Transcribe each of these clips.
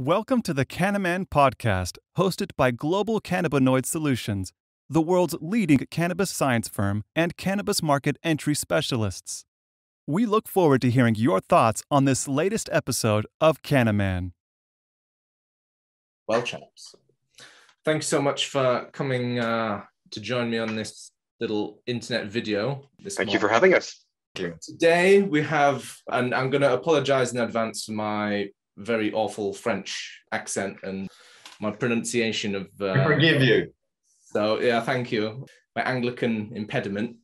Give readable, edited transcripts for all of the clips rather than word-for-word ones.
Welcome to the Canna-Manual podcast, hosted by Global Cannabinoid Solutions, the world's leading cannabis science firm and cannabis market entry specialists. We look forward to hearing your thoughts on this latest episode of Canna-Manual. Well, chaps, thanks so much for coming to join me on this little internet video. Thank you for having us. Today we have, and I'm going to apologize in advance for my very awful French accent and my pronunciation of... We forgive you. So, yeah, thank you. My Anglican impediment.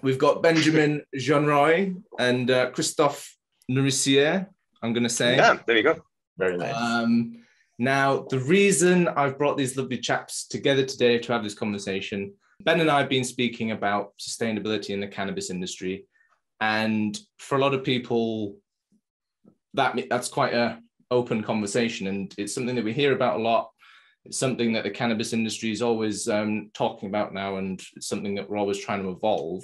We've got Benjamin Jeanroy and Christophe Nourissier, I'm going to say. Yeah, there you go. Very nice. Now, the reason I've brought these lovely chaps together today to have this conversation, Ben and I have been speaking about sustainability in the cannabis industry. And for a lot of people, that's quite an open conversation, and it's something that we hear about a lot. It's something that the cannabis industry is always talking about now, and it's something that we're always trying to evolve.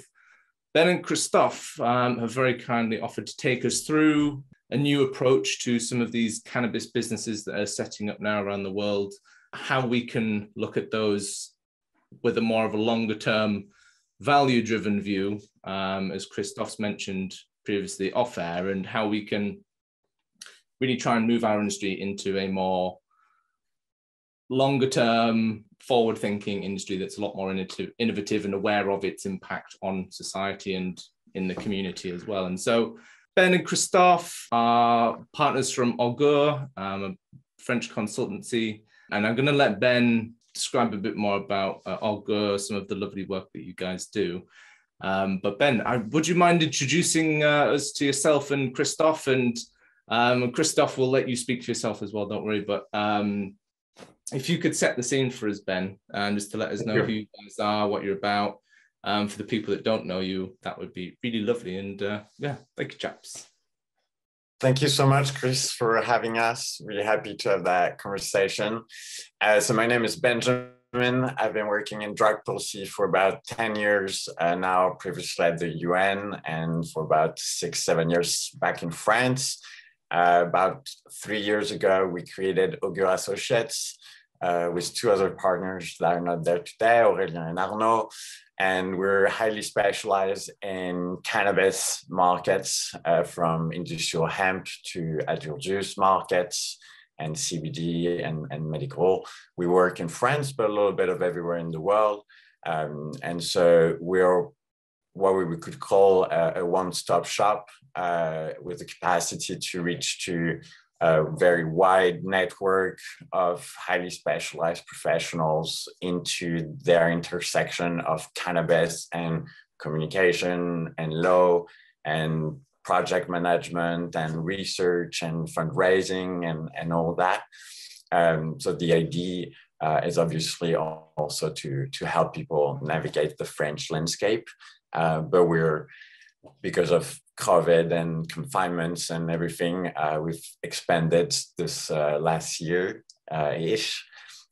Ben and Christophe have very kindly offered to take us through a new approach to some of these cannabis businesses that are setting up now around the world, how we can look at those with a more of a longer term value-driven view, as Christophe's mentioned previously off air, and how we can really try and move our industry into a more longer-term, forward-thinking industry that's a lot more innovative and aware of its impact on society and in the community as well. And so Ben and Christophe are partners from Augur, a French consultancy, and I'm going to let Ben describe a bit more about Augur, some of the lovely work that you guys do. But Ben, would you mind introducing us to yourself and Christophe? And Christophe will let you speak for yourself as well, don't worry. But if you could set the scene for us, Ben, just to let us know who you guys are, what you're about. For the people that don't know you, that would be really lovely. And yeah, thank you, chaps. Thank you so much, Chris, for having us. Really happy to have that conversation. So my name is Benjamin. I've been working in drug policy for about 10 years now, previously at the UN, and for about 6-7 years back in France. About 3 years ago, we created Augur Associates with two other partners that are not there today, Aurélien and Arnaud. And we're highly specialized in cannabis markets, from industrial hemp to adult use markets and CBD and medical. We work in France, but a little bit of everywhere in the world. And so we're what we could call a one-stop shop with the capacity to reach to a very wide network of highly specialized professionals into their intersection of cannabis and communication and law and project management and research and fundraising and all that. So the idea is obviously also to help people navigate the French landscape. But because of COVID and confinements and everything, we've expanded this last year-ish.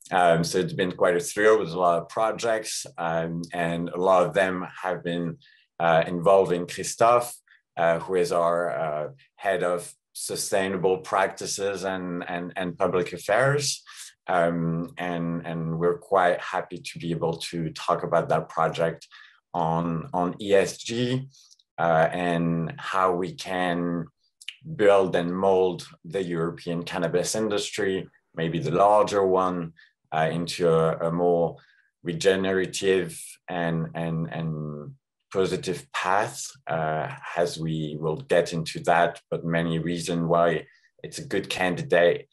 So it's been quite a thrill with a lot of projects, and a lot of them have been involving Christophe, who is our head of sustainable practices and public affairs. And we're quite happy to be able to talk about that project on ESG and how we can build and mold the European cannabis industry, maybe the larger one, into a more regenerative and positive path, as we will get into that, but many reasons why it's a good candidate,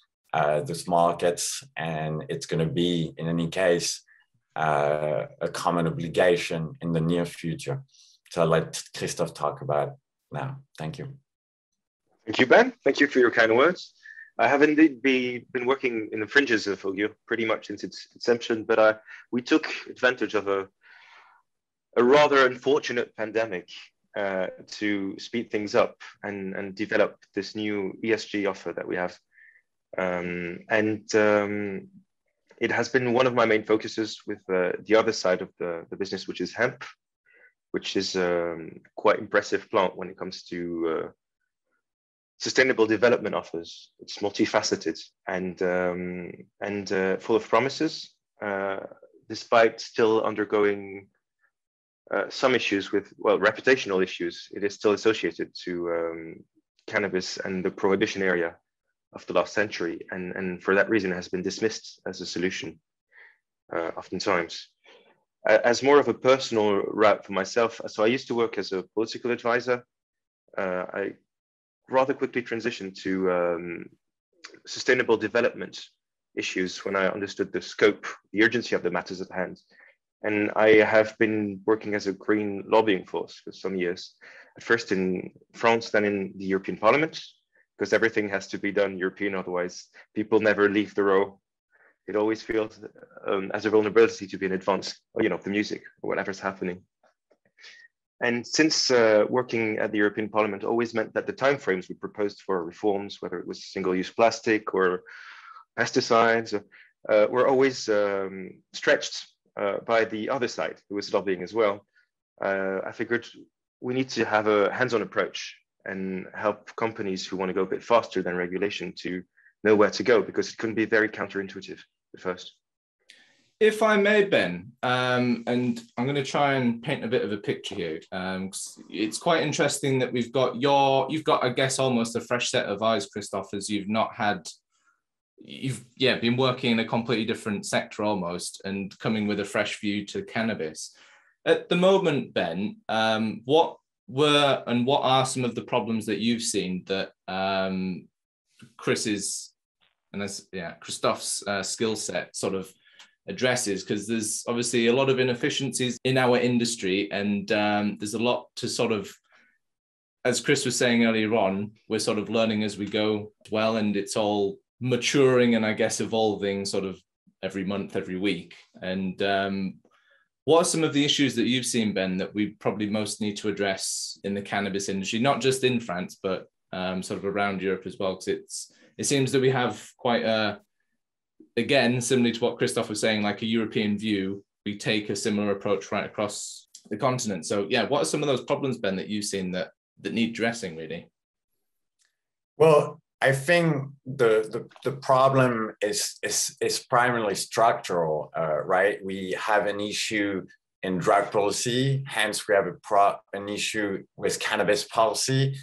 this markets, and it's going to be, in any case, a common obligation in the near future. So I'll let Christophe talk about it now. Thank you. Thank you, Ben. Thank you for your kind words. I have indeed been working in the fringes of Augur pretty much since its inception, but we took advantage of a rather unfortunate pandemic to speed things up and develop this new ESG offer that we have. It has been one of my main focuses with the other side of the business, which is hemp, which is quite impressive plant when it comes to sustainable development offers. It's multifaceted and full of promises, despite still undergoing some issues with, well, reputational issues. It is still associated to cannabis and the prohibition area of the last century, and for that reason has been dismissed as a solution oftentimes. As more of a personal route for myself, so I used to work as a political advisor. I rather quickly transitioned to sustainable development issues when I understood the scope, the urgency of the matters at hand. And I have been working as a green lobbying force for some years, at first in France, then in the European Parliament, because everything has to be done European, otherwise people never leave the row. It always feels as a vulnerability to be in advance, you know, of the music or whatever's happening. And since working at the European Parliament always meant that the timeframes we proposed for reforms, whether it was single-use plastic or pesticides, were always stretched by the other side, who was lobbying as well. I figured we need to have a hands-on approach and help companies who want to go a bit faster than regulation to know where to go, because it can be very counterintuitive at first. If I may, Ben, and I'm going to try and paint a bit of a picture here. It's quite interesting that you've got, I guess, almost a fresh set of eyes, Christophe, as you've been working in a completely different sector almost and coming with a fresh view to cannabis. At the moment, Ben, what are some of the problems that you've seen that Christophe's skill set sort of addresses? Because there's obviously a lot of inefficiencies in our industry, and there's a lot to sort of, as Chris was saying earlier on, we're sort of learning as we go as well, and it's all maturing and I guess evolving sort of every month, every week. And what are some of the issues that you've seen, Ben, that we probably most need to address in the cannabis industry, not just in France, but sort of around Europe as well? Because it seems that we have quite a, again, similar to what Christophe was saying, like a European view, we take a similar approach right across the continent. So yeah, what are some of those problems, Ben, that you've seen that need addressing really? Well, I think the problem is primarily structural, right? We have an issue in drug policy, hence we have an issue with cannabis policy.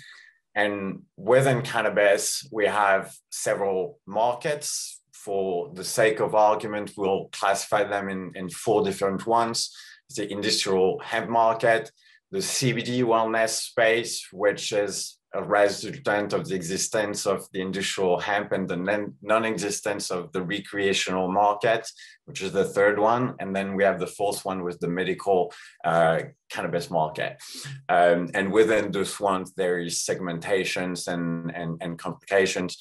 And within cannabis, we have several markets. For the sake of argument, we'll classify them in 4 different ones. The industrial hemp market, the CBD wellness space, which is a resultant of the existence of the industrial hemp, and the non-existence of the recreational market, which is the 3rd one. And then we have the 4th one with the medical cannabis market. And within those ones, there is segmentations and complications.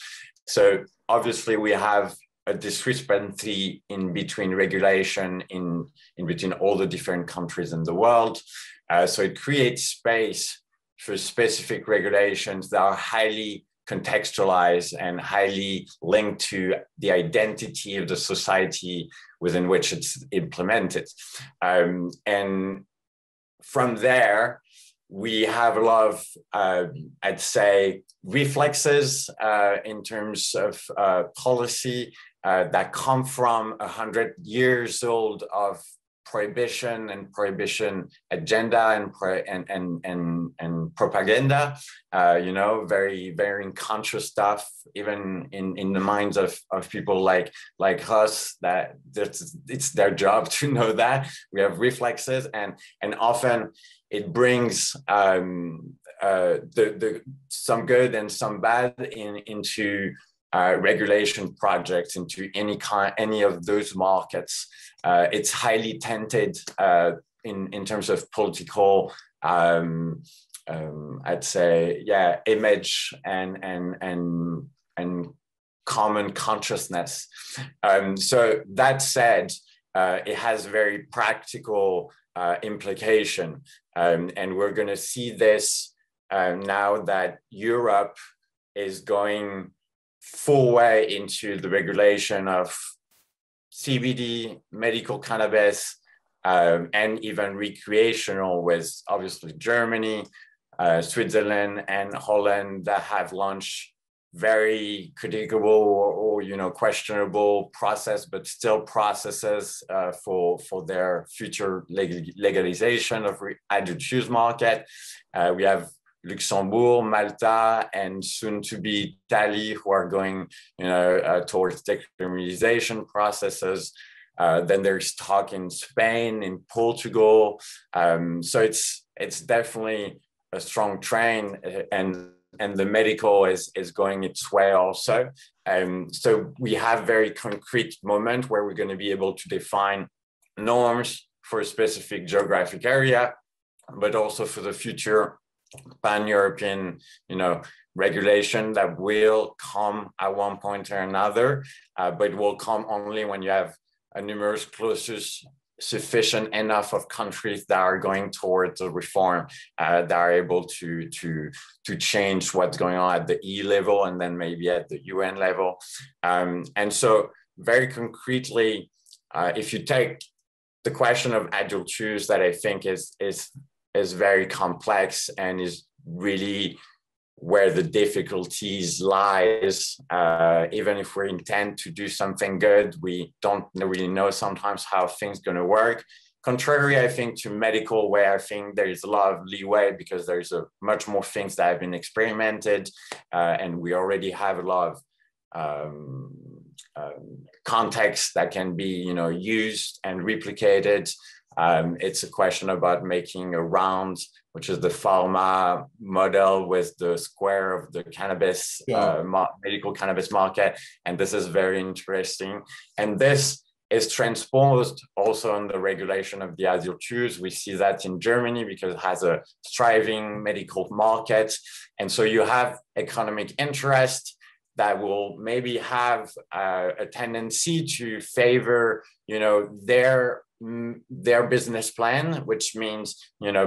So obviously we have a discrepancy in between regulation in between all the different countries in the world. So it creates space for specific regulations that are highly contextualized and highly linked to the identity of the society within which it's implemented. And from there, we have a lot of, I'd say, reflexes in terms of policy that come from 100 years old of prohibition and prohibition agenda and propaganda, you know, very, very unconscious stuff, even in the minds of people like us, that it's their job to know that. We have reflexes, and often it brings some good and some bad into regulation projects, into any of those markets. It's highly tainted in terms of political, I'd say, yeah, image and common consciousness. So that said, it has very practical implication, and we're going to see this now that Europe is going full way into the regulation of CBD, medical cannabis, and even recreational, with obviously Germany, Switzerland and Holland that have launched very critical or questionable process, but still processes for their future legalization of adult use market. We have Luxembourg, Malta, and soon to be Italy, who are going towards decriminalization processes. Then there's talk in Spain, in Portugal. So it's definitely a strong trend, and the medical is going its way also. So we have very concrete moment where we're going to be able to define norms for a specific geographic area, but also for the future pan-European, regulation that will come at one point or another, but will come only when you have a numerous clauses sufficient enough of countries that are going towards a reform, that are able to change what's going on at the EU level and then maybe at the UN level. And so very concretely, if you take the question of adult use, that I think is very complex and is really where the difficulties lies. Even if we intend to do something good, we don't really know sometimes how things going to work. Contrary, I think, to medical, where I think there is a lot of leeway because there's much more things that have been experimented, and we already have a lot of context that can be, used and replicated. It's a question about making a round, which is the pharma model with the square of the cannabis, medical cannabis market. And this is very interesting. And this is transposed also on the regulation of the adult use. We see that in Germany because it has a thriving medical market. And so you have economic interest that will maybe have a tendency to favor, their business plan, which means,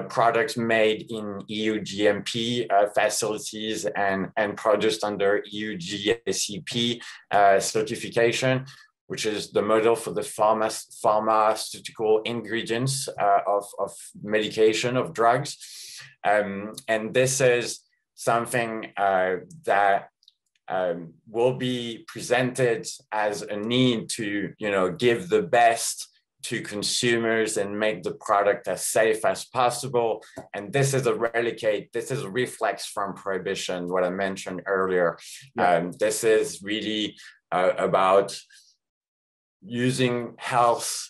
products made in EU GMP facilities and produced under EU GACP certification, which is the model for the pharmaceutical ingredients of medication, of drugs. And this is something that will be presented as a need to, give the best to consumers and make the product as safe as possible. And this is a reflex from prohibition, what I mentioned earlier. Yeah. This is really about using health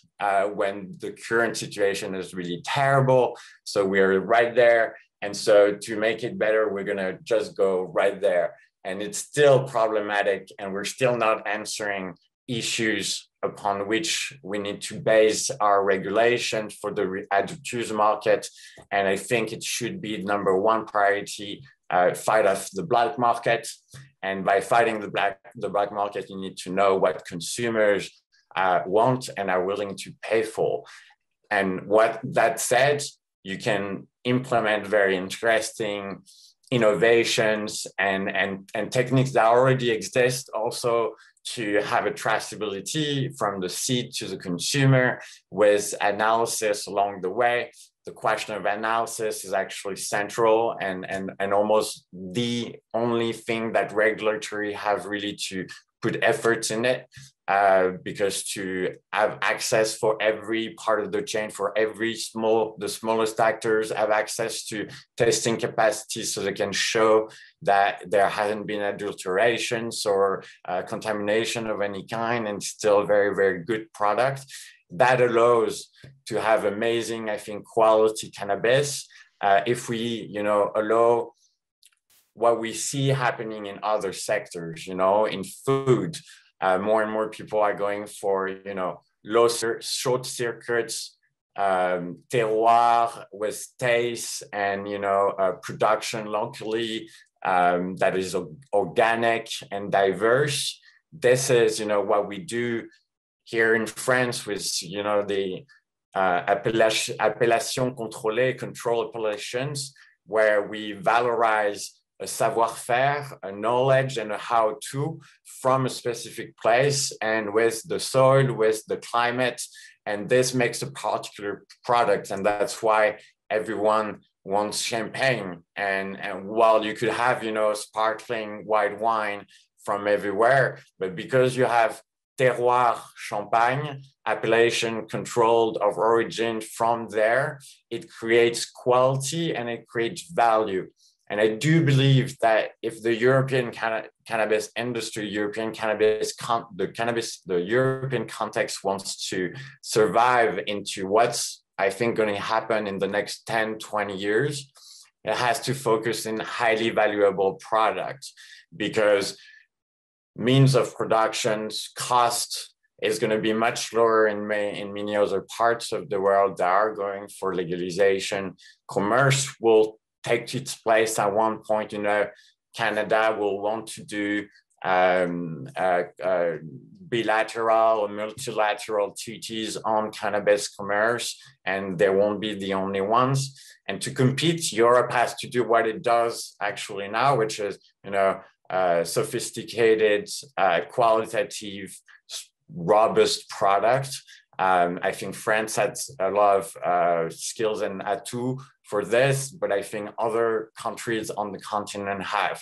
when the current situation is really terrible. So we're right there. And so to make it better, we're gonna just go right there. And it's still problematic, and we're still not answering issues upon which we need to base our regulation for the adult use market. And I think it should be number one priority, fight off the black market. And by fighting the black market, you need to know what consumers want and are willing to pay for. And what that said, you can implement very interesting innovations and techniques that already exist also to have a traceability from the seed to the consumer with analysis along the way. The question of analysis is actually central and almost the only thing that regulatory have really to put efforts in it, because to have access for every part of the chain, for the smallest actors have access to testing capacity so they can show that there hasn't been adulterations or contamination of any kind, and still very, very good product. That allows to have amazing, I think, quality cannabis. If we, allow what we see happening in other sectors, in food, more and more people are going for, short circuits, terroir with taste and, production locally that is organic and diverse. This is, what we do here in France with, the appellation contrôlée, control appellations, where we valorize a savoir-faire, a knowledge and a how-to from a specific place and with the soil, with the climate. And this makes a particular product. And that's why everyone wants champagne, and while you could have, you know, sparkling white wine from everywhere, but because you have terroir champagne, appellation controlled of origin from there, it creates quality and it creates value. And I do believe that if the European cannabis industry, the European context wants to survive into what's, I think, going to happen in the next 10, 20 years, it has to focus in highly valuable products, because means of productions, cost is going to be much lower in many other parts of the world that are going for legalization. Commerce will take its place at one point. You know, Canada will want to do bilateral or multilateral treaties on cannabis commerce, and they won't be the only ones. And to compete, Europe has to do what it does actually now, which is, you know, sophisticated, qualitative, robust product. I think France has a lot of skills and atu for this, but I think other countries on the continent have.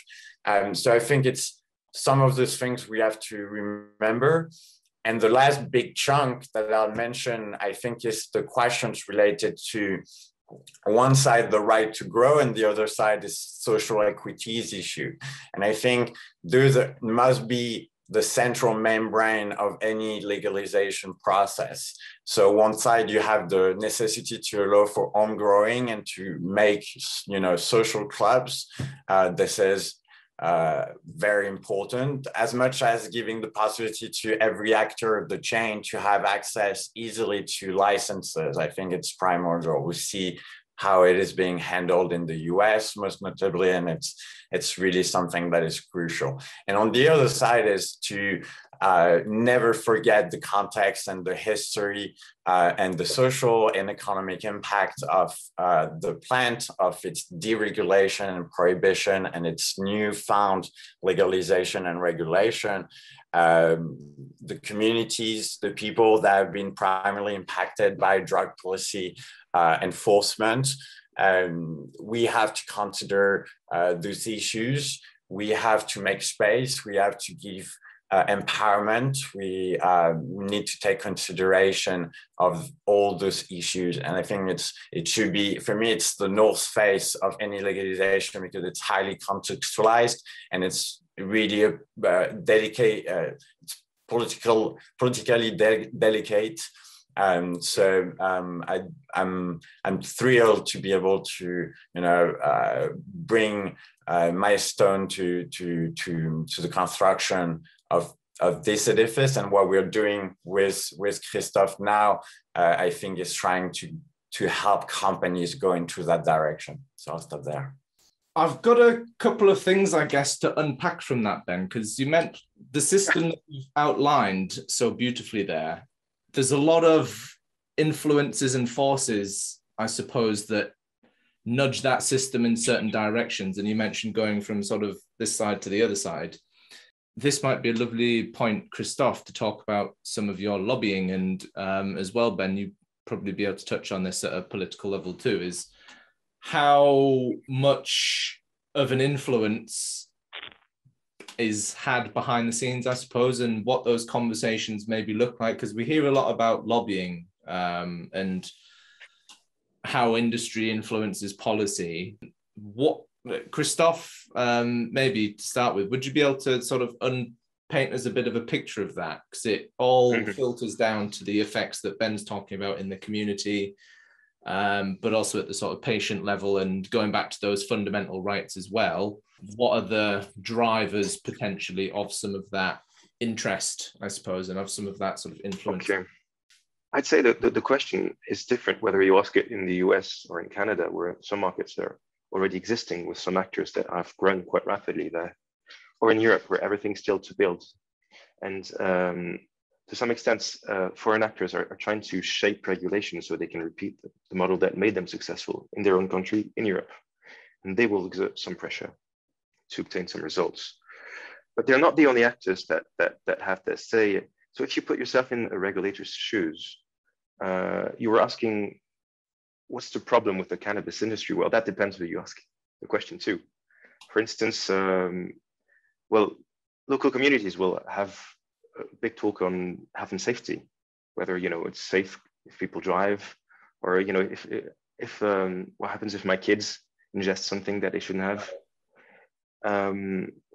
So I think it's some of those things we have to remember. And the last big chunk that I'll mention, I think, is the questions related to one side, the right to grow, and the other side is social equities issue. And I think those must be the central membrane of any legalization process. So one side, you have the necessity to allow for home growing and to make, you know, social clubs. This is very important, as much as giving the possibility to every actor of the chain to have access easily to licenses. I think it's primordial. We see how it is being handled in the US, most notably, and it's really something that is crucial. And on the other side is to never forget the context and the history and the social and economic impact of the plant, of its deregulation and prohibition and its newfound legalization and regulation. The communities, the people that have been primarily impacted by drug policy enforcement. We have to consider those issues. We have to make space. We have to give empowerment. We need to take consideration of all those issues. And I think it should be, for me, it's the north face of any legalization, because it's highly contextualized and it's really delicate, politically delicate. So I'm thrilled to be able to, you know, bring my stone to the construction of this edifice. And what we're doing with Christophe now, I think, is trying to help companies go into that direction. So I'll stop there. I've got a couple of things, I guess, to unpack from that, Ben, because you meant the system that you've outlined so beautifully there. There's a lot of influences and forces, I suppose, that nudge that system in certain directions. And you mentioned going from sort of this side to the other side. This might be a lovely point, Christophe, to talk about some of your lobbying. And as well, Ben, you'd probably be able to touch on this at a political level too, is how much of an influence is had behind the scenes, I suppose, and what those conversations maybe look like, because we hear a lot about lobbying and how industry influences policy. What, Christophe, maybe to start with, would you be able to sort of paint us a bit of a picture of that? Because it all filters down to the effects that Ben's talking about in the community, but also at the sort of patient level, and going back to those fundamental rights as well. What are the drivers potentially of some of that interest, I suppose, and of some of that sort of influence? Okay. I'd say that the question is different whether you ask it in the US or in Canada, where some markets are already existing with some actors that have grown quite rapidly there, or in Europe, where everything's still to build. And to some extent, foreign actors are trying to shape regulation so they can repeat the model that made them successful in their own country, in Europe. And they will exert some pressure to obtain some results. But they're not the only actors that have this say. So if you put yourself in a regulator's shoes, you were asking, what's the problem with the cannabis industry? Well, that depends who you ask the question to. For instance, well, local communities will have a big talk on health and safety, whether, you know, it's safe if people drive, or, you know, if what happens if my kids ingest something that they shouldn't have.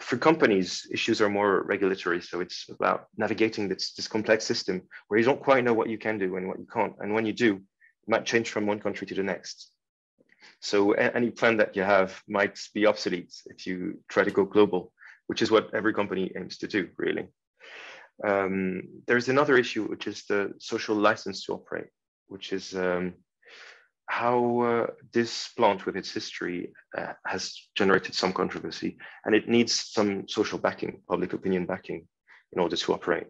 For companies, issues are more regulatory. So it's about navigating this complex system where you don't quite know what you can do and what you can't. And when you do, it might change from one country to the next. So any plan that you have might be obsolete if you try to go global, which is what every company aims to do, really. There's another issue, which is the social license to operate, which is how this plant with its history has generated some controversy, and it needs some social backing, public opinion backing, in order to operate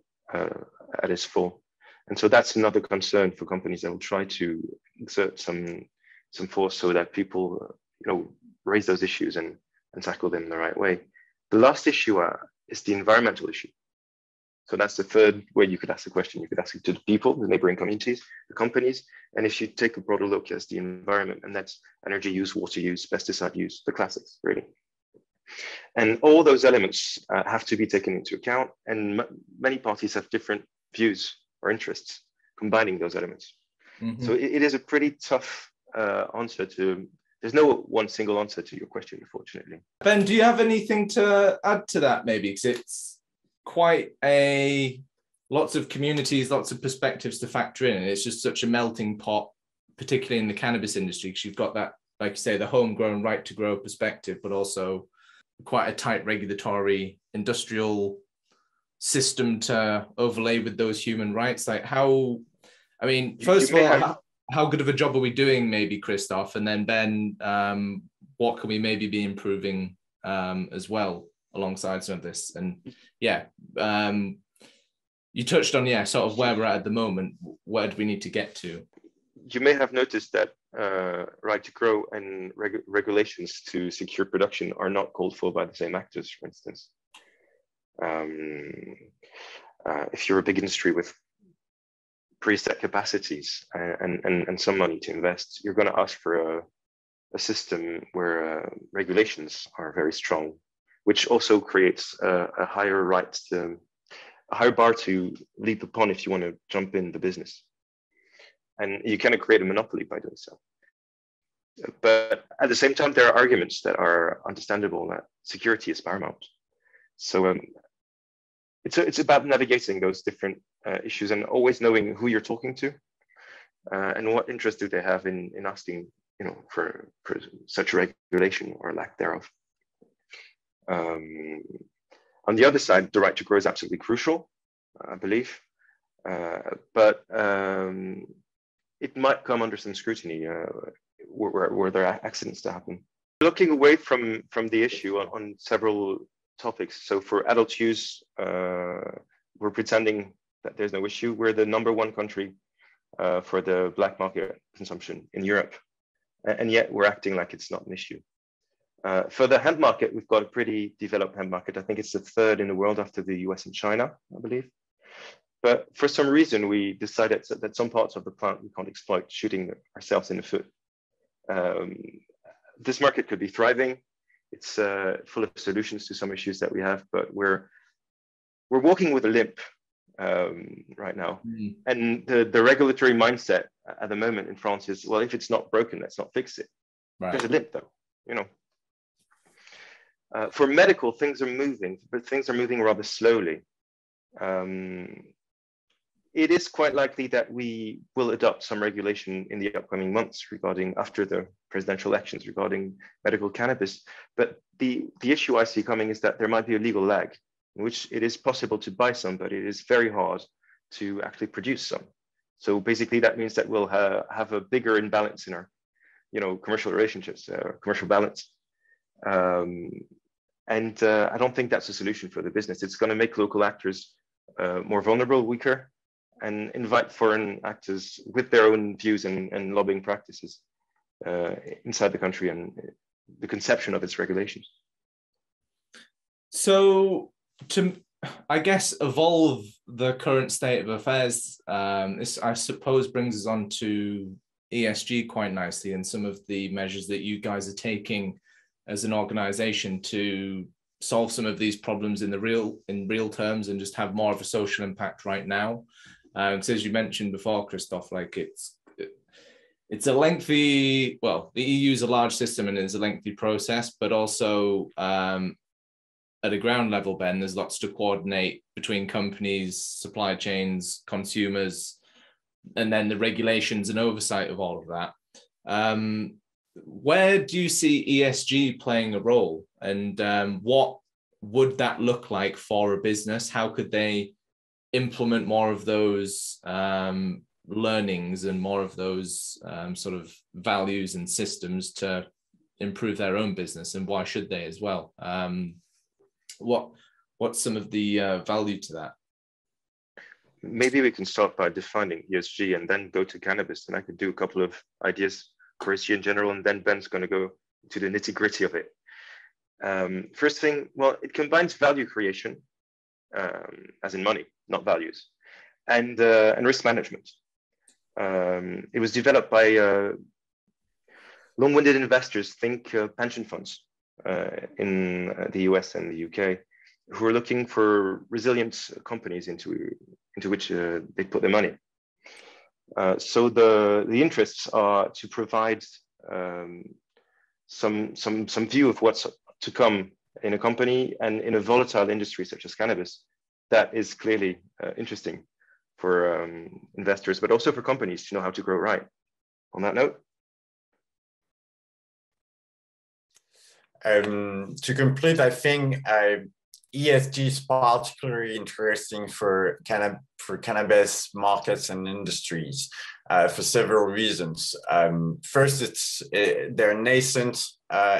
at its full. And so that's another concern for companies that will try to exert some force so that people, you know, raise those issues and tackle them the right way. The last issue is the environmental issue. So that's the third way you could ask the question. You could ask it to the people, the neighboring communities, the companies. And if you take a broader look as the environment, and that's energy use, water use, pesticide use, the classics, really. And all those elements have to be taken into account. And many parties have different views or interests combining those elements. Mm-hmm. So it is a pretty tough answer to, there's no one single answer to your question, unfortunately. Ben, do you have anything to add to that, maybe? Because it's quite lots of communities, lots of perspectives to factor in. And it's just such a melting pot, particularly in the cannabis industry, because you've got that, like you say, the homegrown right to grow perspective, but also quite a tight regulatory industrial system to overlay with those human rights. Like how, I mean, first of all, how good of a job are we doing, maybe, Christophe? And then Ben, what can we maybe be improving as well alongside some of this? And yeah, you touched on, yeah, sort of where we're at the moment. Where do we need to get to? You may have noticed that right to grow and regulations to secure production are not called for by the same actors, for instance. If you're a big industry with preset capacities and some money to invest, you're going to ask for a system where regulations are very strong, which also creates a higher a higher bar to leap upon if you want to jump in the business. And you kind of create a monopoly by doing so. But at the same time, there are arguments that are understandable that security is paramount. So it's about navigating those different issues and always knowing who you're talking to and what interest do they have in asking, you know, for such regulation or lack thereof. On the other side, the right to grow is absolutely crucial, I believe, but it might come under some scrutiny where there are accidents to happen. Looking away from the issue on several topics. So for adult use, we're pretending that there's no issue. We're the #1 country for the black market consumption in Europe, and yet we're acting like it's not an issue. For the hemp market, we've got a pretty developed hemp market. I think it's the 3rd in the world after the US and China, I believe. But for some reason, we decided that some parts of the plant we can't exploit, shooting ourselves in the foot. This market could be thriving. It's full of solutions to some issues that we have, but we're walking with a limp right now. Mm. And the regulatory mindset at the moment in France is, well, if it's not broken, let's not fix it. Right. There's a limp, though, you know. For medical, things are moving, but things are moving rather slowly. It is quite likely that we will adopt some regulation in the upcoming months regarding after the presidential elections regarding medical cannabis. But the issue I see coming is that there might be a legal lag in which it is possible to buy some, but it is very hard to actually produce some. So basically that means that we'll have a bigger imbalance in our, you know, commercial relationships, commercial balance. And I don't think that's a solution for the business. It's going to make local actors more vulnerable, weaker, and invite foreign actors with their own views and lobbying practices inside the country and the conception of its regulations. So to, I guess, evolve the current state of affairs, this, I suppose, brings us on to ESG quite nicely and some of the measures that you guys are taking as an organization to solve some of these problems in real terms and just have more of a social impact right now. Because as you mentioned before, Christophe, like it's a lengthy, well, the EU is a large system and it's a lengthy process, but also at a ground level, Ben, there's lots to coordinate between companies, supply chains, consumers, and then the regulations and oversight of all of that. Where do you see ESG playing a role, and what would that look like for a business? How could they implement more of those learnings and more of those sort of values and systems to improve their own business, and why should they as well? What's some of the value to that? Maybe we can start by defining ESG and then go to cannabis, and I could do a couple of ideas for ESG in general, and then Ben's going to go to the nitty-gritty of it. First thing, well, it combines value creation, as in money, not values, and risk management. It was developed by long-winded investors, think pension funds in the US and the UK, who are looking for resilient companies into which they put their money. So the interests are to provide some view of what's to come in a company and in a volatile industry such as cannabis. That is clearly interesting for investors, but also for companies to know how to grow right. On that note. To complete, I think ESG is particularly interesting for cannabis markets and industries for several reasons. First, they're nascent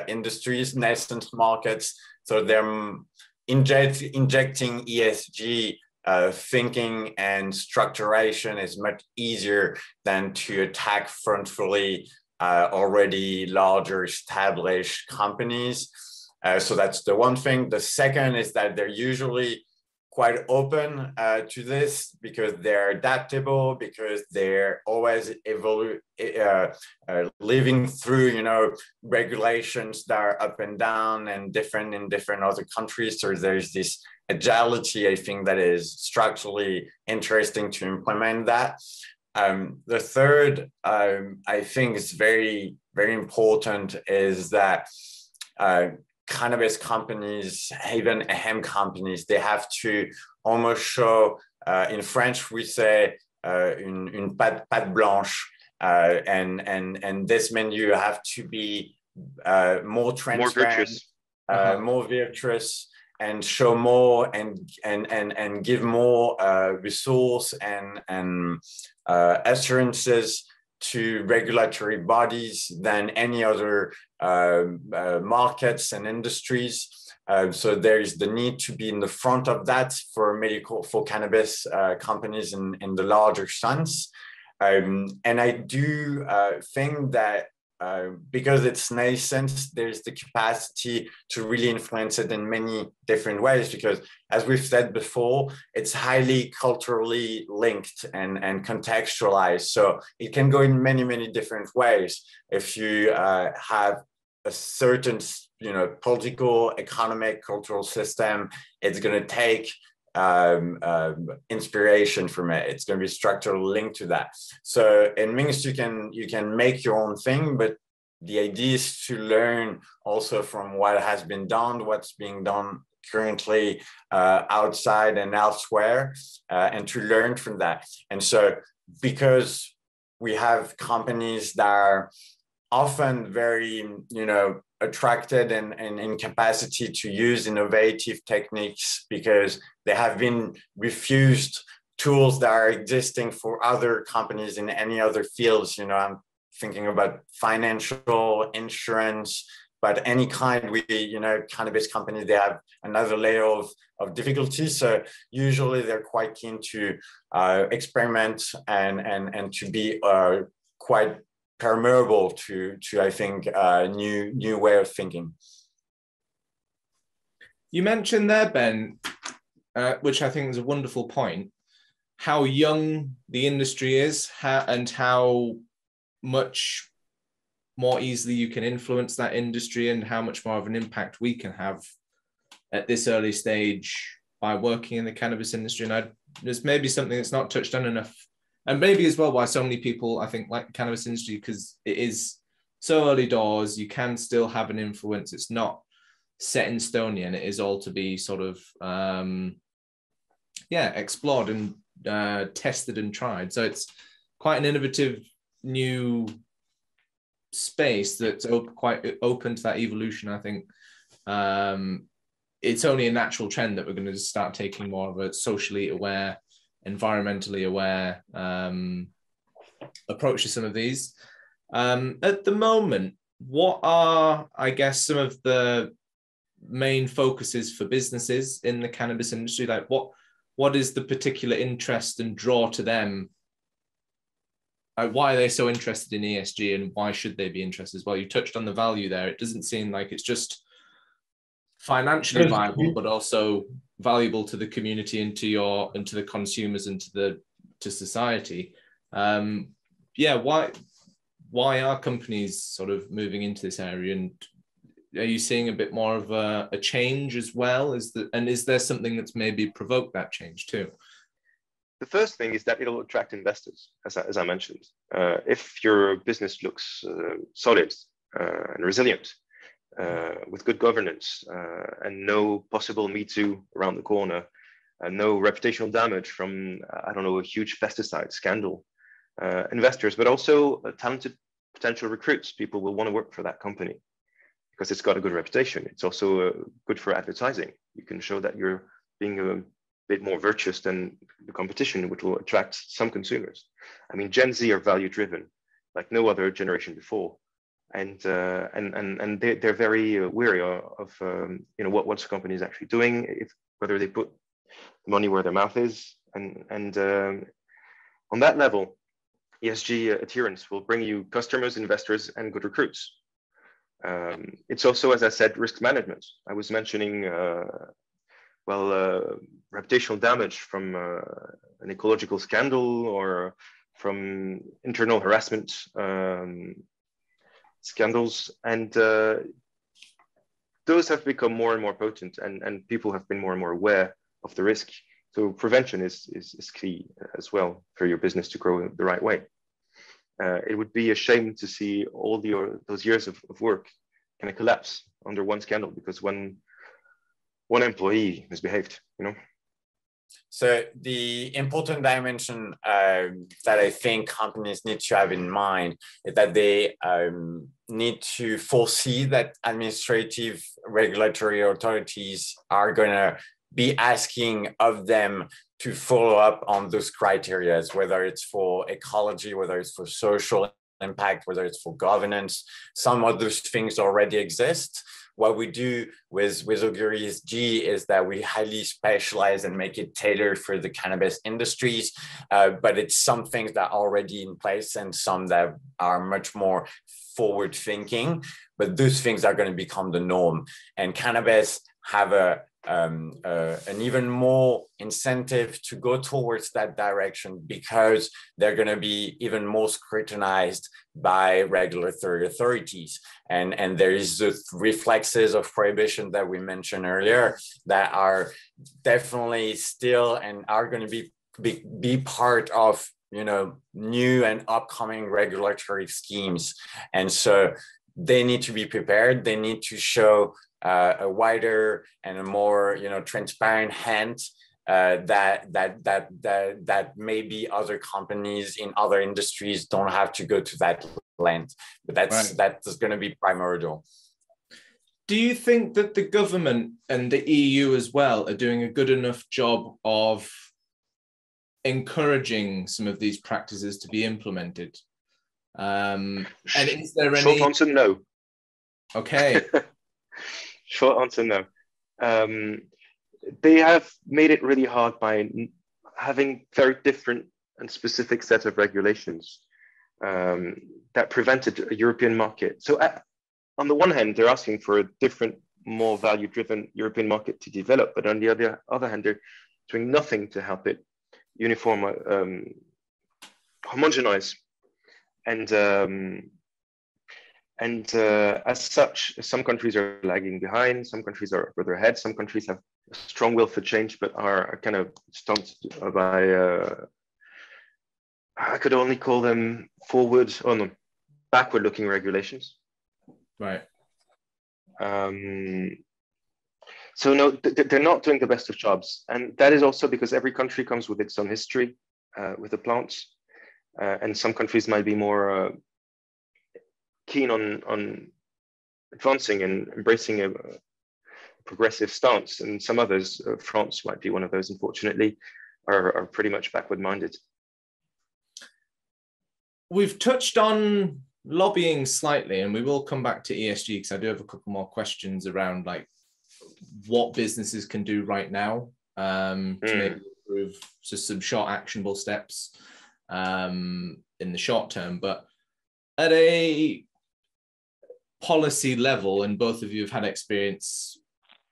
industries, nascent markets, so they're injecting ESG thinking and structuration is much easier than to attack frontally already larger established companies. So that's the one thing. The second is that they're usually quite open to this because they're adaptable, because they're always living through, regulations that are up and down and different in different other countries. So there's this agility, I think, that is structurally interesting to implement that. The third, I think is very, very important is that cannabis companies, even hemp companies, they have to almost show, in French, we say, une patte blanche. And this means you have to be more transparent, more virtuous, and show more and give more resource and assurances to regulatory bodies than any other markets and industries. So there is the need to be in the front of that for cannabis companies in the larger sense. And I do think that because it's nascent, there's the capacity to really influence it in many different ways, because as we've said before, it's highly culturally linked and contextualized. So it can go in many, many different ways. If you have a certain, political, economic, cultural system, it's going to take inspiration from it. It's going to be structurally linked to that. So it means you can make your own thing, but the idea is to learn also from what has been done, what's being done currently outside and elsewhere, and to learn from that. And so because we have companies that are often very, attracted and in capacity to use innovative techniques because they have been refused tools that are existing for other companies in any other fields. I'm thinking about financial, insurance, but any kind, cannabis companies, they have another layer of difficulty. So usually they're quite keen to experiment and to be quite permeable to I think, new way of thinking. You mentioned there, Ben, which I think is a wonderful point, how young the industry is and how much more easily you can influence that industry and how much more of an impact we can have at this early stage by working in the cannabis industry. And there's maybe something that's not touched on enough, and maybe as well why so many people, I think, like the cannabis industry, because it is so early doors, you can still have an influence. It's not set in stone yet, and it is all to be sort of, explored and tested and tried. So it's quite an innovative new space that's quite open to that evolution. I think it's only a natural trend that we're going to start taking more of a socially aware, environmentally aware approach to some of these. At the moment, what are, I guess, some of the main focuses for businesses in the cannabis industry? Like what is the particular interest and draw to them? Why are they so interested in ESG, and why should they be interested as well? You touched on the value there. It doesn't seem like it's just financially viable, but also valuable to the community and to the consumers and to society. Why are companies sort of moving into this area, and are you seeing a bit more of a change as well? Is there something that's maybe provoked that change too? The first thing is that it'll attract investors, as I mentioned. If your business looks solid and resilient, with good governance and no possible Me Too around the corner, and no reputational damage from, a huge pesticide scandal, investors, but also talented potential recruits, people will want to work for that company because it's got a good reputation. It's also good for advertising. You can show that you're being a bit more virtuous than the competition, which will attract some consumers. I mean, Gen Z are value driven like no other generation before. And they're very wary of what the company is actually doing, whether they put money where their mouth is, and on that level, ESG adherence will bring you customers, investors, and good recruits. It's also, as I said, risk management. I was mentioning, reputational damage from an ecological scandal or from internal harassment scandals, and those have become more and more potent, and people have been more and more aware of the risk. So prevention is key as well for your business to grow the right way. It would be a shame to see all those years of work kind of collapse under one scandal because one employee misbehaved, So the important dimension that I think companies need to have in mind is that they need to foresee that administrative regulatory authorities are going to be asking of them to follow up on those criteria, whether it's for ecology, whether it's for social impact, whether it's for governance. Some of those things already exist. What we do with Augur ESG is that we highly specialize and make it tailored for the cannabis industries, but it's some things that are already in place and some that are much more forward thinking, but those things are going to become the norm. And cannabis have an even more incentive to go towards that direction because they're going to be even more scrutinized by regulatory authorities. And there is the reflexes of prohibition that we mentioned earlier that are definitely still and are going to be part of new and upcoming regulatory schemes. And so they need to be prepared. They need to show a wider and a more transparent hand that maybe other companies in other industries don't have to go to that length. But that's going to be primordial. Do you think that the government and the EU as well are doing a good enough job of encouraging some of these practices to be implemented? And is there any... Short answer, no. Okay. Short answer, no. They have made it really hard by having very different and specific set of regulations that prevented a European market. So on the one hand, they're asking for a different, more value-driven European market to develop, but on the other hand, they're doing nothing to help it homogenize And as such, some countries are lagging behind, some countries are further ahead, some countries have a strong will for change, but are kind of stumped by, I could only call them backward looking regulations. Right. So no, they're not doing the best of jobs. And that is also because every country comes with its own history with the plants. And some countries might be more keen on advancing and embracing a progressive stance. And some others, France might be one of those, unfortunately, are pretty much backward minded. We've touched on lobbying slightly, and we will come back to ESG because I do have a couple more questions around like what businesses can do right now to maybe improve just some short actionable steps in the short term. But at a policy level, and both of you have had experience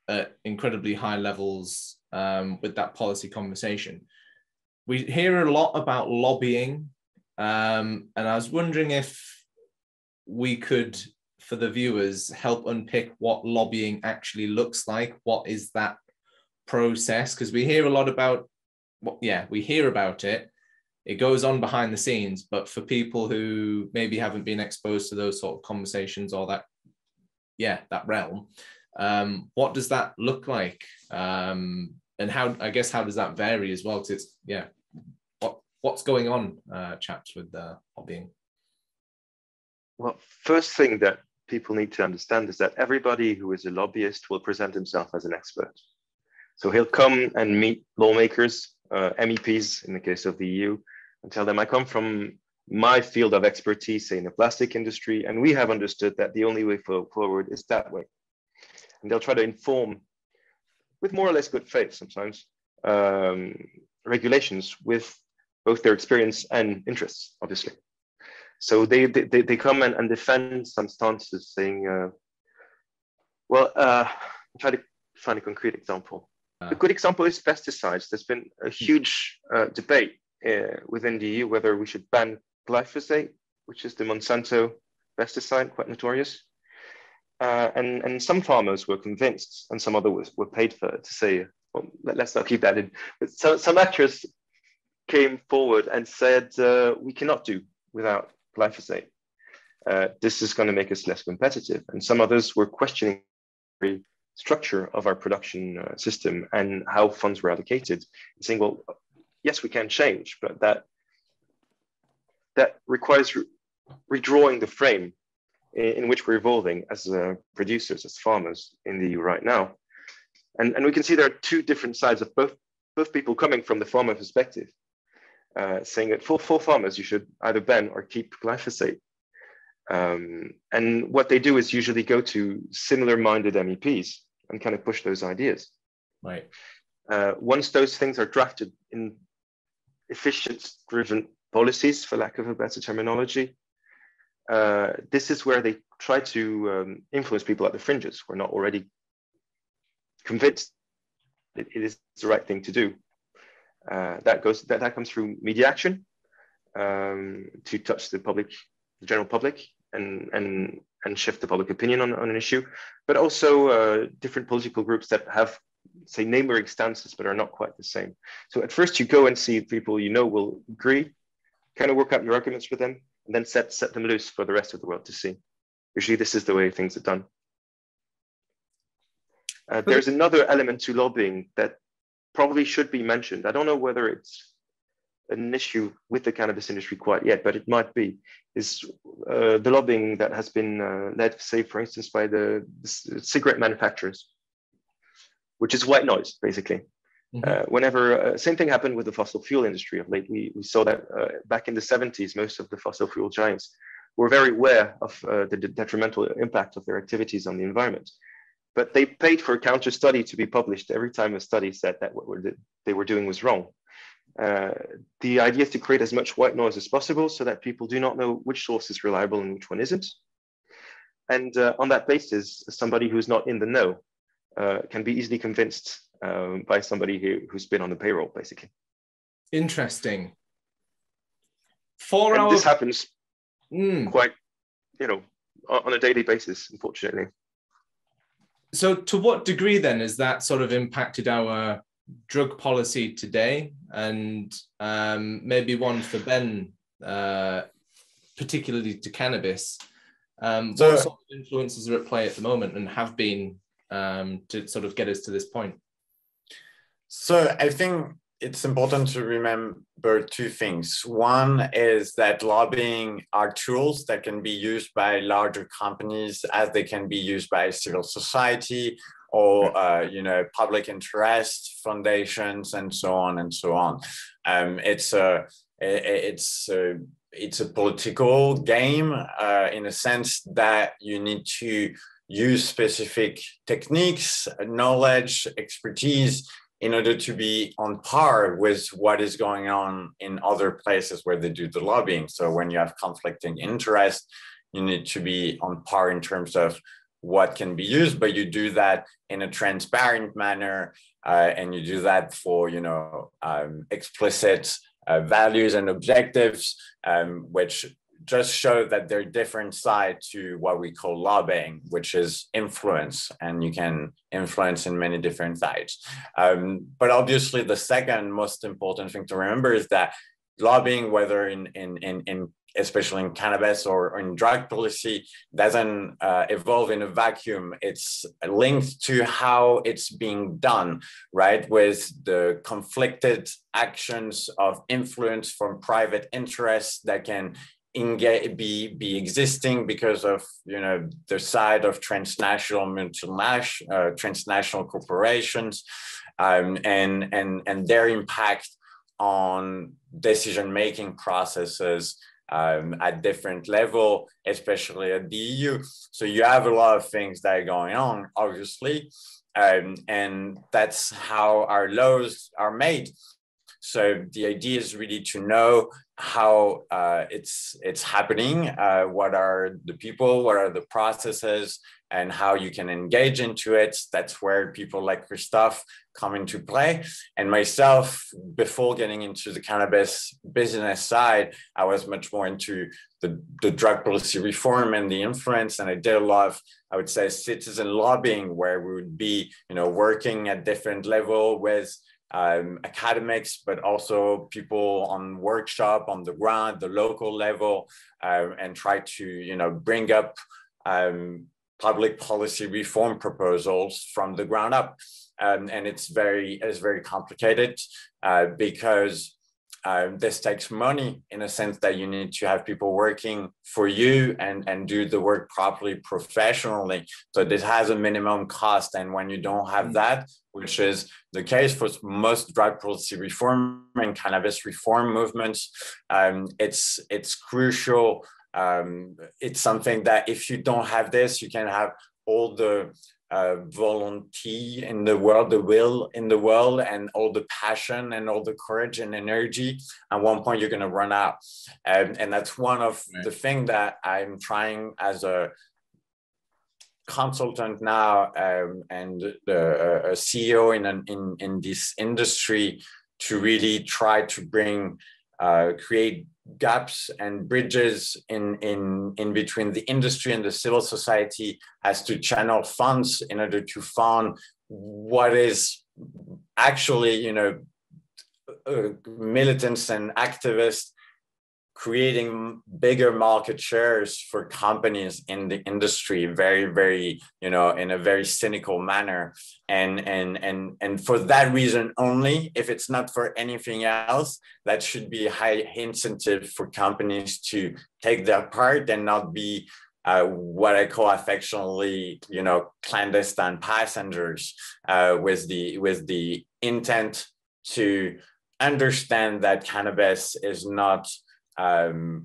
at incredibly high levels with that policy conversation, we hear a lot about lobbying. And I was wondering if we could, for the viewers, help unpick what lobbying actually looks like. What is that process? Because we hear a lot about, we hear about it. It goes on behind the scenes, but for people who maybe haven't been exposed to those sort of conversations or that realm, what does that look like? And how does that vary as well? Because it's, what's going on, chaps, with lobbying? Well, first thing that people need to understand is that everybody who is a lobbyist will present himself as an expert. So he'll come and meet lawmakers, MEPs in the case of the EU, and tell them, I come from my field of expertise, say in the plastic industry, and we have understood that the only way forward is that way. And they'll try to inform, with more or less good faith sometimes, regulations with both their experience and interests, obviously. So they come and defend some stances saying, try to find a concrete example. A good example is pesticides. There's been a huge debate within the EU whether we should ban glyphosate, which is the Monsanto pesticide, quite notorious. And some farmers were convinced, and some others were paid for it to say, well, let's not keep that in. But some actors came forward and said, we cannot do without glyphosate. This is going to make us less competitive. And some others were questioning the structure of our production system and how funds were allocated, saying, well, yes, we can change, but that requires redrawing the frame in which we're evolving as producers, as farmers in the EU right now. And we can see there are two different sides of both people coming from the farmer perspective, saying that for farmers, you should either ban or keep glyphosate. And what they do is usually go to similar-minded MEPs and kind of push those ideas. Right. Once those things are drafted in efficient-driven policies, for lack of a better terminology, this is where they try to influence people at the fringes who are not already convinced that it is the right thing to do. That comes through media action to touch the general public, and shift the public opinion on an issue, but also different political groups that have, say, neighboring stances but are not quite the same. So at first you go and see people you know will agree, kind of work out your arguments with them, and then set them loose for the rest of the world to see. Usually this is the way things are done. There's another element to lobbying that probably should be mentioned. I don't know whether it's an issue with the cannabis industry quite yet, but it might be, is the lobbying that has been led, say, for instance, by the cigarette manufacturers, which is white noise, basically. Mm-hmm. Whenever, same thing happened with the fossil fuel industry of late. We saw that back in the 70s, most of the fossil fuel giants were very aware of the detrimental impact of their activities on the environment. But they paid for a counter study to be published every time a study said that what they were doing was wrong. The idea is to create as much white noise as possible so that people do not know which source is reliable and which one isn't. And on that basis, somebody who's not in the know can be easily convinced by somebody who's been on the payroll, basically. Interesting. This happens. quite, on a daily basis, unfortunately. So to what degree then has that sort of impacted our drug policy today? And maybe one for Ben, particularly to cannabis. What sort of influences are at play at the moment and have been to sort of get us to this point? So I think it's important to remember two things. One is that lobbying are tools that can be used by larger companies as they can be used by civil society or public interest foundations and so on and so on. It's a political game in a sense that you need to use specific techniques, knowledge, expertise in order to be on par with what is going on in other places where they do the lobbying. So when you have conflicting interests, you need to be on par in terms of what can be used, but you do that in a transparent manner, and you do that for explicit values and objectives, which just show that there are different sides to what we call lobbying, which is influence, and you can influence in many different sides. But obviously, the second most important thing to remember is that lobbying, whether in especially in cannabis or in drug policy, doesn't evolve in a vacuum. It's linked to how it's being done, right? With the conflicted actions of influence from private interests that can be existing because of the side of transnational corporations and their impact on decision-making processes at different level, especially at the EU. So you have a lot of things that are going on, obviously, and that's how our laws are made. So the idea is really to know how it's happening, what are the people, what are the processes, and how you can engage into it. That's where people like Christophe come into play. And myself, before getting into the cannabis business side, I was much more into the drug policy reform and the influence. And I did a lot of, I would say, citizen lobbying, where we would be, working at different level with academics, but also people on workshop on the ground, the local level, and try to, bring up public policy reform proposals from the ground up. And it's very complicated because this takes money, in a sense that you need to have people working for you and do the work properly, professionally. So this has a minimum cost. And when you don't have that, which is the case for most drug policy reform and cannabis reform movements, it's crucial. It's something that if you don't have this, you can have all the volunteer in the world, the will in the world, and all the passion and all the courage and energy. At one point, you're going to run out. And that's one of the things that I'm trying as a consultant now and a CEO in this industry to really try to bring, create gaps and bridges in between the industry and the civil society, as to channel funds in order to fund what is actually, militants and activists creating bigger market shares for companies in the industry, very, in a very cynical manner. And for that reason only, if it's not for anything else, that should be a high incentive for companies to take their part and not be what I call affectionately, clandestine passengers, with the intent to understand that cannabis is not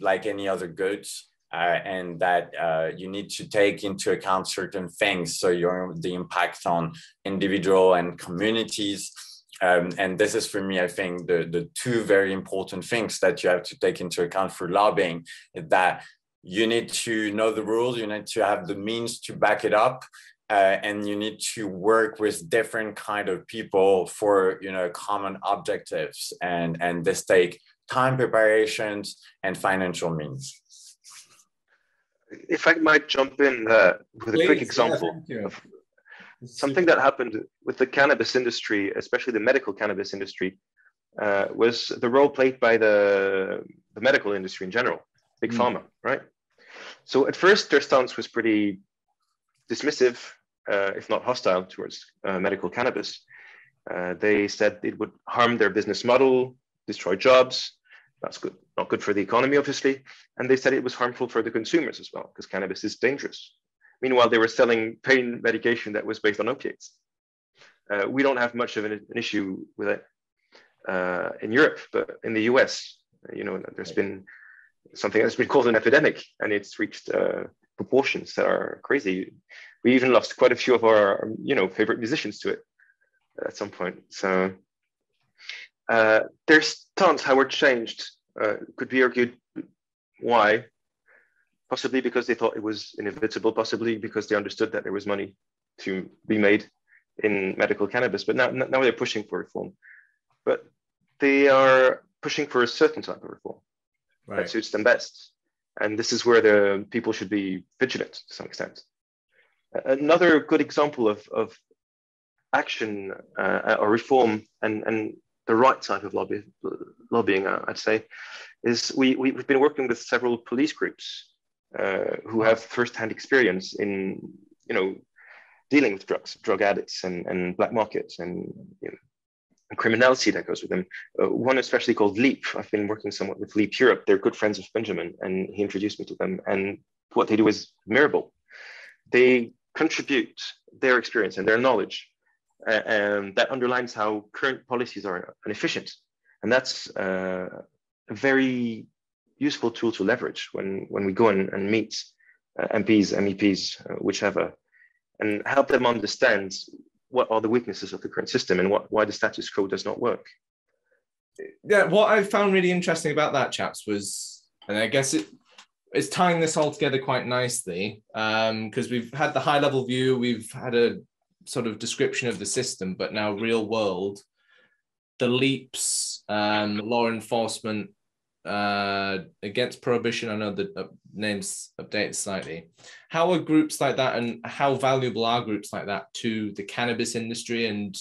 like any other goods, and that you need to take into account certain things. So the impact on individual and communities. And this is, for me, I think, the two very important things that you have to take into account for lobbying, is that you need to know the rules, you need to have the means to back it up, and you need to work with different kind of people for, common objectives. And this take time, preparations, and financial means. If I might jump in with a quick example of something that happened with the cannabis industry, especially the medical cannabis industry, was the role played by the medical industry in general, big pharma, right? So at first, their stance was pretty dismissive, if not hostile towards medical cannabis. They said it would harm their business model, destroy jobs. That's good, not good for the economy, obviously. And they said it was harmful for the consumers as well, because cannabis is dangerous. Meanwhile, they were selling pain medication that was based on opiates. We don't have much of an issue with it in Europe, but in the US, there's been something that's been called an epidemic, and it's reached proportions that are crazy. We even lost quite a few of our, favorite musicians to it at some point. So their stance, how it changed, could be argued why. Possibly because they thought it was inevitable, possibly because they understood that there was money to be made in medical cannabis. But now they're pushing for reform. But they are pushing for a certain type of reform that suits them best. And this is where the people should be vigilant to some extent. Another good example of action or reform and the right type of lobbying, I'd say, is we've been working with several police groups who have first-hand experience in, dealing with drug addicts and black markets and criminality that goes with them. One especially called LEAP. I've been working somewhat with LEAP Europe. They're good friends of Benjamin, and he introduced me to them. And what they do is admirable. They contribute their experience and their knowledge, and that underlines how current policies are inefficient. And that's a very useful tool to leverage when we go and meet MPs, MEPs, whichever, and help them understand what are the weaknesses of the current system and why the status quo does not work. Yeah, what I found really interesting about that, chaps, was, and I guess it's tying this all together quite nicely, because we've had the high level view, we've had a sort of description of the system, but now real world, the leaps, law enforcement against prohibition. I know the names updated slightly. How are groups like that, and how valuable are groups like that to the cannabis industry, and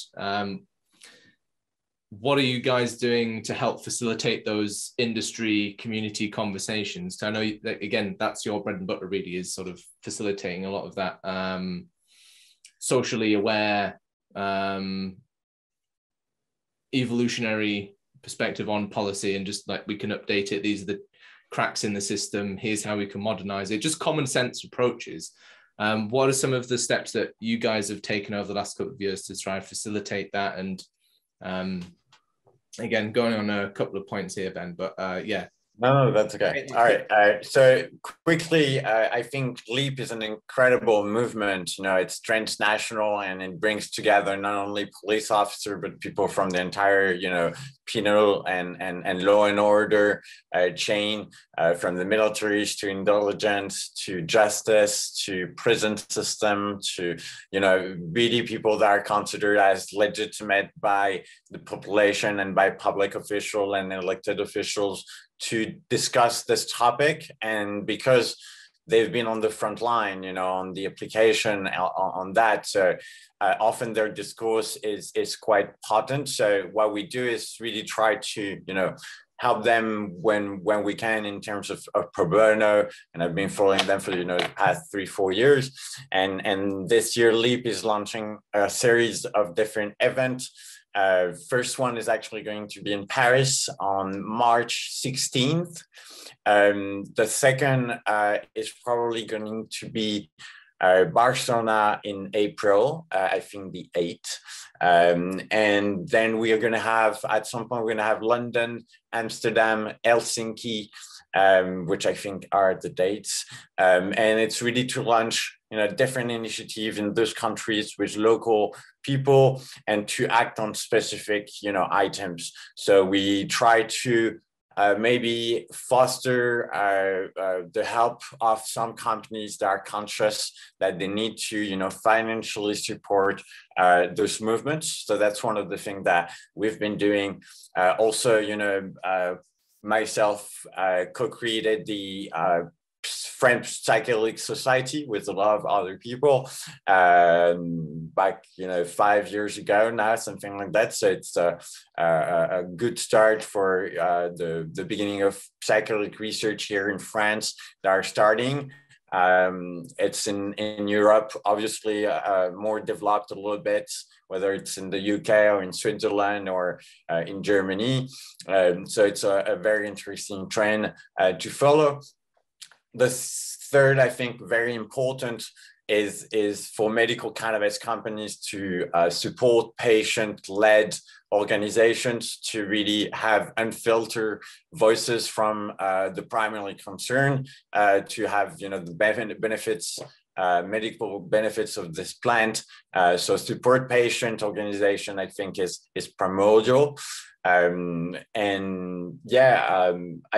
what are you guys doing to help facilitate those industry community conversations? So I know that, again, that's your bread and butter really, is sort of facilitating a lot of that socially aware evolutionary perspective on policy, and just like, we can update it, these are the cracks in the system, here's how we can modernize it, just common sense approaches. What are some of the steps that you guys have taken over the last couple of years to try and facilitate that? And again, going on a couple of points here, Ben, but yeah. No, that's okay. All right. So quickly, I think LEAP is an incredible movement. It's transnational, and it brings together not only police officers, but people from the entire, penal and law and order chain, from the militaries to intelligence to justice to prison system to, really people that are considered as legitimate by the population and by public officials and elected officials to discuss this topic. And because they've been on the front line, on the application on that, so often their discourse is quite potent. So what we do is really try to, help them when we can in terms of pro bono, and I've been following them for the past 3-4 years. And this year LEAP is launching a series of different events. First one is actually going to be in Paris on March 16th. The second is probably going to be Barcelona in April, I think the 8th. And then we are going to have, at some point, we're going to have London, Amsterdam, Helsinki, which I think are the dates. And it's really to launch different initiatives in those countries with local people and to act on specific, items. So we try to maybe foster the help of some companies that are conscious that they need to, financially support those movements. So that's one of the things that we've been doing. Also, myself co-created the French Psychedelic Society with a lot of other people back, 5 years ago now, something like that. So it's a good start for the beginning of psychedelic research here in France that are starting. It's in Europe, obviously more developed a little bit, whether it's in the UK or in Switzerland or in Germany. So it's a very interesting trend to follow. The third, I think, very important is for medical cannabis companies to support patient-led organizations to really have unfiltered voices from the primary concern, to have the benefits, medical benefits of this plant. So support patient organization, I think, is primordial. I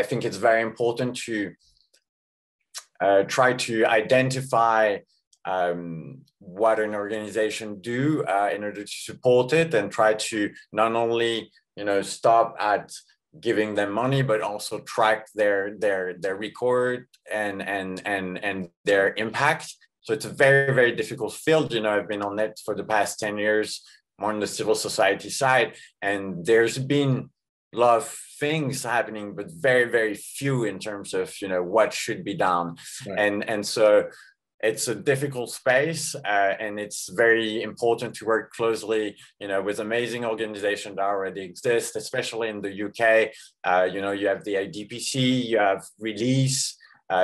think it's very important to try to identify what an organization do in order to support it, and try to not only stop at giving them money, but also track their record and their impact. So it's a very, very difficult field. I've been on it for the past 10 years, more on the civil society side, and there's been a lot of things happening, but very, very few in terms of what should be done. Right. And so it's a difficult space, and it's very important to work closely, with amazing organizations that already exist, especially in the UK. You have the IDPC, you have Release,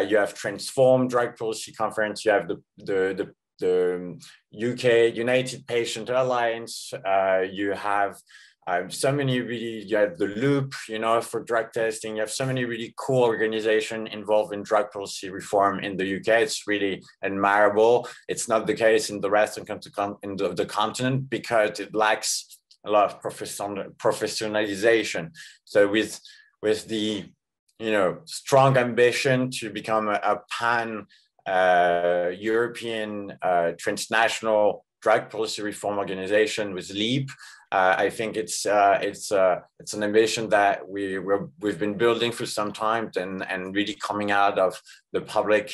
you have Transform Drug Policy Conference, you have the UK United Patient Alliance, you have so many you have the Loop, for drug testing. You have so many really cool organizations involved in drug policy reform in the UK. It's really admirable. It's not the case in the rest of the continent because it lacks a lot of professionalization. So with the strong ambition to become a pan European transnational drug policy reform organization with LEAP, I think it's an ambition that we've been building for some time and really coming out of the public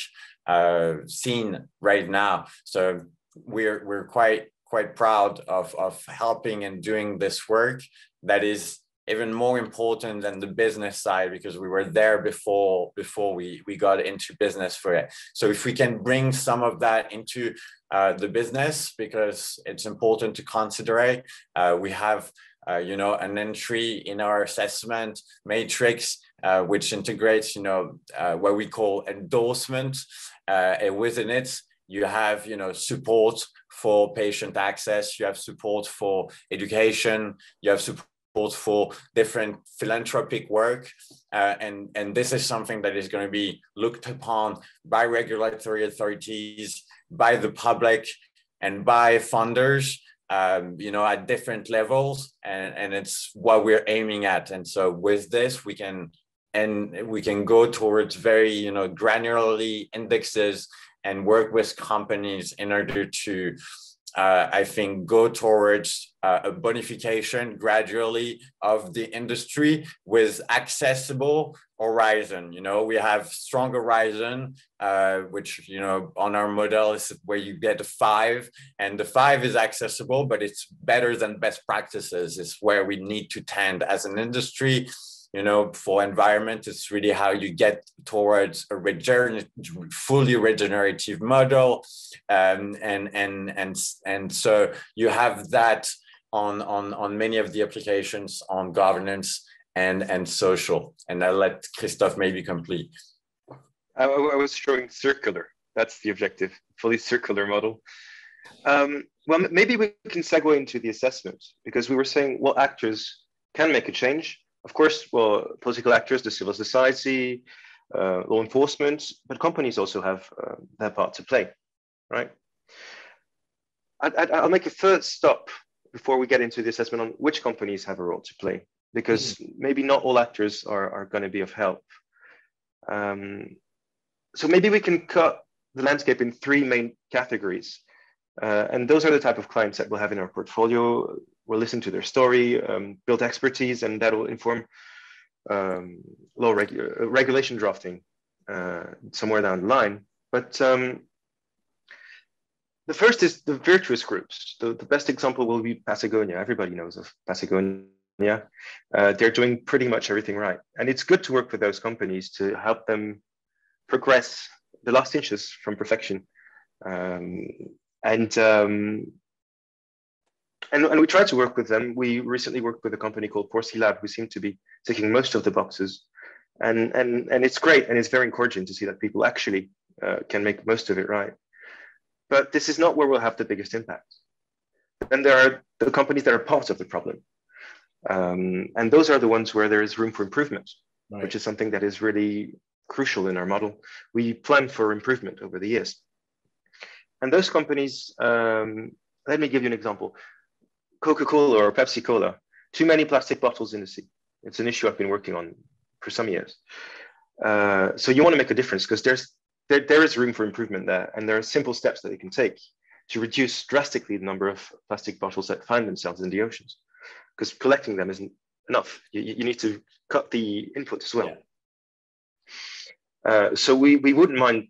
scene right now. So we're quite proud of helping and doing this work that is even more important than the business side, because we were there before we got into business for it. So if we can bring some of that into the business, because it's important to consider it, we have an entry in our assessment matrix which integrates what we support endorsement, and within it you have support for patient access, you have support for education, you have support for different philanthropic work, and this is something that is going to be looked upon by regulatory authorities, by the public, and by funders, at different levels, and it's what we're aiming at. And so with this, we can go towards very granularly indexes and work with companies in order to I think go towards a bonification gradually of the industry with accessible horizon. We have strong horizon, which, on our model is where you get a 5, and the 5 is accessible, but it's better than best practices. It's where we need to tend as an industry. For environment, it's really how you get towards a fully regenerative model, and so you have that on many of the applications on governance and social. And I'll let Christophe maybe complete. I was showing circular. That's the objective, fully circular model. Well, maybe we can segue into the assessment, because we were saying, well, actors can make a change. Of course, well, political actors, the civil society, law enforcement, but companies also have their part to play, right? I'll make a first stop before we get into the assessment on which companies have a role to play, because maybe not all actors are going to be of help. So maybe we can cut the landscape in 3 main categories. And those are the type of clients that we'll have in our portfolio. We'll listen to their story, build expertise, and that will inform regulation drafting somewhere down the line. But the first is the virtuous groups. The best example will be Patagonia. Everybody knows of Patagonia. They're doing pretty much everything right. And it's good to work with those companies to help them progress the last inches from perfection. And we try to work with them. We recently worked with a company called Porcy Lab, who seem to be ticking most of the boxes. And it's great, and it's very encouraging to see that people actually can make most of it right. But this is not where we'll have the biggest impact. Then there are the companies that are part of the problem. And those are the ones where there is room for improvement, right, which is something that is really crucial in our model. We plan for improvement over the years. And those companies, let me give you an example. Coca-Cola or Pepsi-Cola, too many plastic bottles in the sea. It's an issue I've been working on for some years. So you want to make a difference because there is room for improvement there. And there are simple steps that you can take to reduce drastically the number of plastic bottles that find themselves in the oceans, because collecting them isn't enough. You need to cut the input as well. Yeah. So we wouldn't mind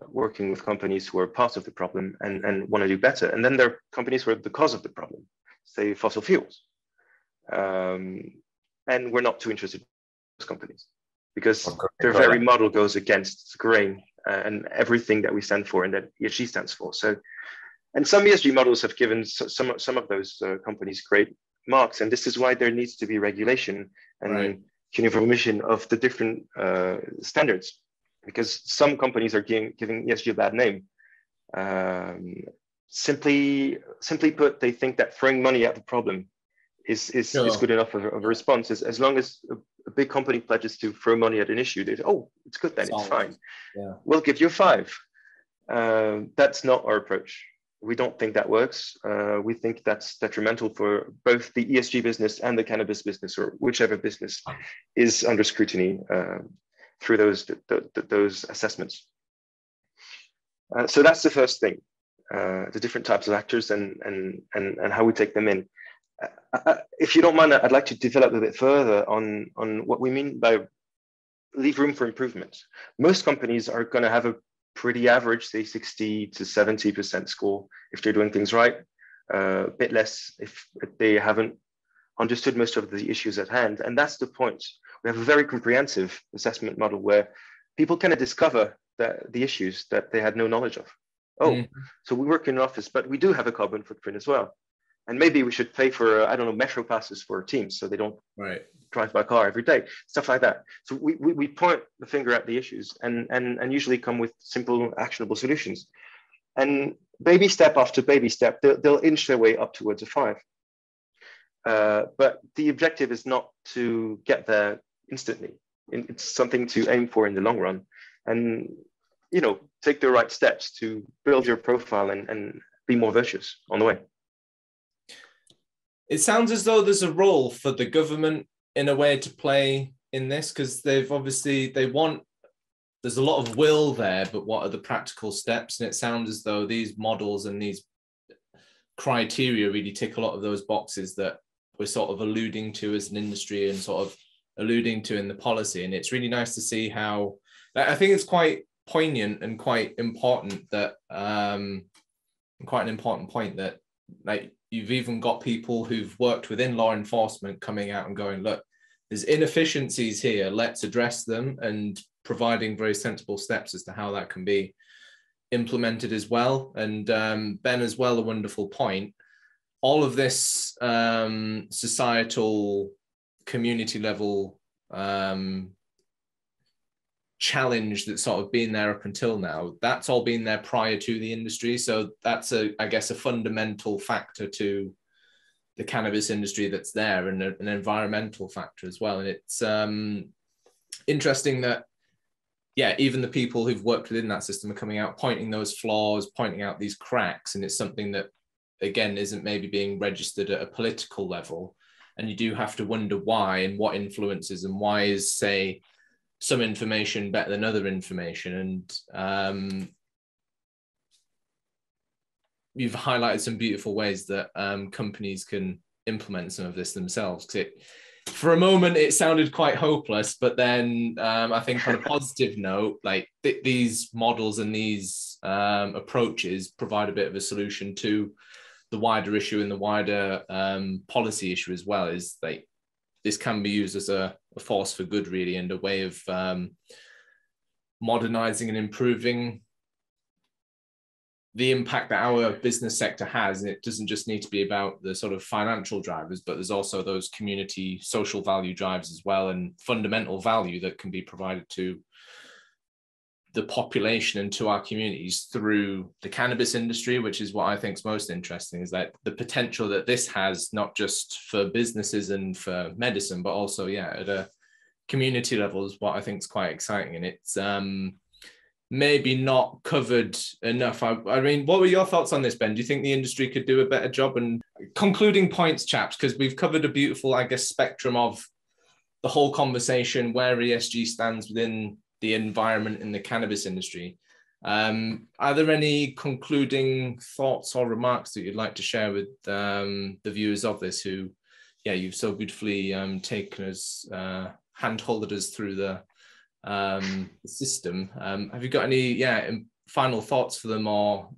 working with companies who are part of the problem and want to do better. And then there are companies who are the cause of the problem, say fossil fuels. And we're not too interested in those companies because their very model goes against the grain and everything that we stand for and that ESG stands for. So, and some ESG models have given some of those companies great marks, and this is why there needs to be regulation and uniformization of the different standards, because some companies are giving ESG a bad name. Simply put, they think that throwing money at the problem is good enough of a response. As long as a big company pledges to throw money at an issue, they say, oh, it's good then, it's fine. Yeah. We'll give you 5. That's not our approach. We don't think that works. We think that's detrimental for both the ESG business and the cannabis business, or whichever business is under scrutiny through those assessments. So that's the first thing, the different types of actors and how we take them in. If you don't mind, I'd like to develop a bit further on what we mean by leave room for improvement. Most companies are going to have a pretty average, say 60 to 70% score if they're doing things right, a bit less if they haven't understood most of the issues at hand. And that's the point. We have a very comprehensive assessment model where people kind of discover the issues that they had no knowledge of. So we work in an office, but we do have a carbon footprint as well. And maybe we should pay for, I don't know, metro passes for teams so they don't drive by car every day, stuff like that. So we point the finger at the issues and usually come with simple, actionable solutions. And baby step after baby step, they'll inch their way up towards a 5. But the objective is not to get there instantly. It's something to aim for in the long run. And, take the right steps to build your profile and be more virtuous on the way. It sounds as though there's a role for the government in a way to play in this, because there's a lot of will there, but what are the practical steps? And it sounds as though these models and these criteria really tick a lot of those boxes that we're sort of alluding to as an industry and sort of alluding to in the policy. And it's really nice to see how, I think it's quite poignant and quite important that, quite an important point that, like, you've even got people who've worked within law enforcement coming out and going, look, there's inefficiencies here, let's address them, and providing very sensible steps as to how that can be implemented as well. And Ben, as well, a wonderful point. All of this societal, community level challenge that's sort of been there up until now, that's all been there prior to the industry. So that's I guess a fundamental factor to the cannabis industry that's there, and an environmental factor as well. And it's interesting that, even the people who've worked within that system are coming out, pointing those flaws, pointing out these cracks. And it's something that, again, isn't maybe being registered at a political level. And you do have to wonder why and what influences, and why is, say, some information better than other information. And you've highlighted some beautiful ways that companies can implement some of this themselves. Because for a moment it sounded quite hopeless, but then I think on a positive note, like these models and these approaches provide a bit of a solution to the wider issue and the wider policy issue as well. Is like this can be used as a force for good, really, and a way of modernizing and improving the impact that our business sector has. And it doesn't just need to be about the sort of financial drivers, but there's also those community social value drives as well, and fundamental value that can be provided to the population and to our communities through the cannabis industry, which is what I think is most interesting, is that the potential that this has, not just for businesses and for medicine, but also, at a community level, is what I think is quite exciting. And it's maybe not covered enough. I mean, what were your thoughts on this, Ben? Do you think the industry could do a better job? And concluding points, chaps, because we've covered a beautiful, I guess, spectrum of the whole conversation, where ESG stands within the environment in the cannabis industry. Are there any concluding thoughts or remarks that you'd like to share with the viewers of this, who, you've so beautifully taken us, hand-holded us through the system? Have you got any final thoughts for them, or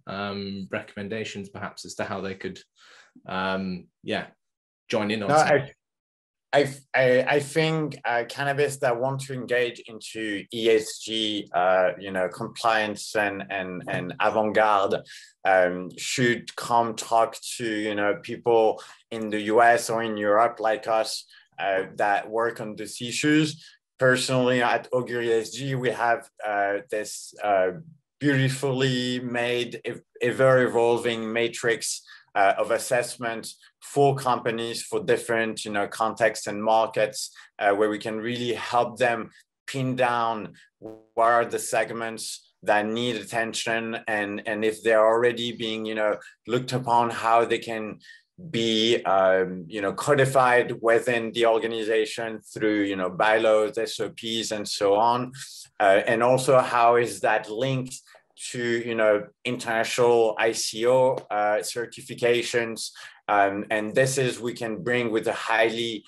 recommendations perhaps as to how they could join in on something? I think cannabis that want to engage into ESG, compliance and avant-garde should come talk to, people in the US or in Europe like us that work on these issues. Personally, at Augur ESG, we have this beautifully made, ever-evolving matrix of assessment for companies for different, contexts and markets, where we can really help them pin down what are the segments that need attention, and if they're already being, looked upon, how they can be, codified within the organization through, bylaws, SOPs, and so on. And also, how is that linked to, international ICO certifications? And this is, we can bring with a highly,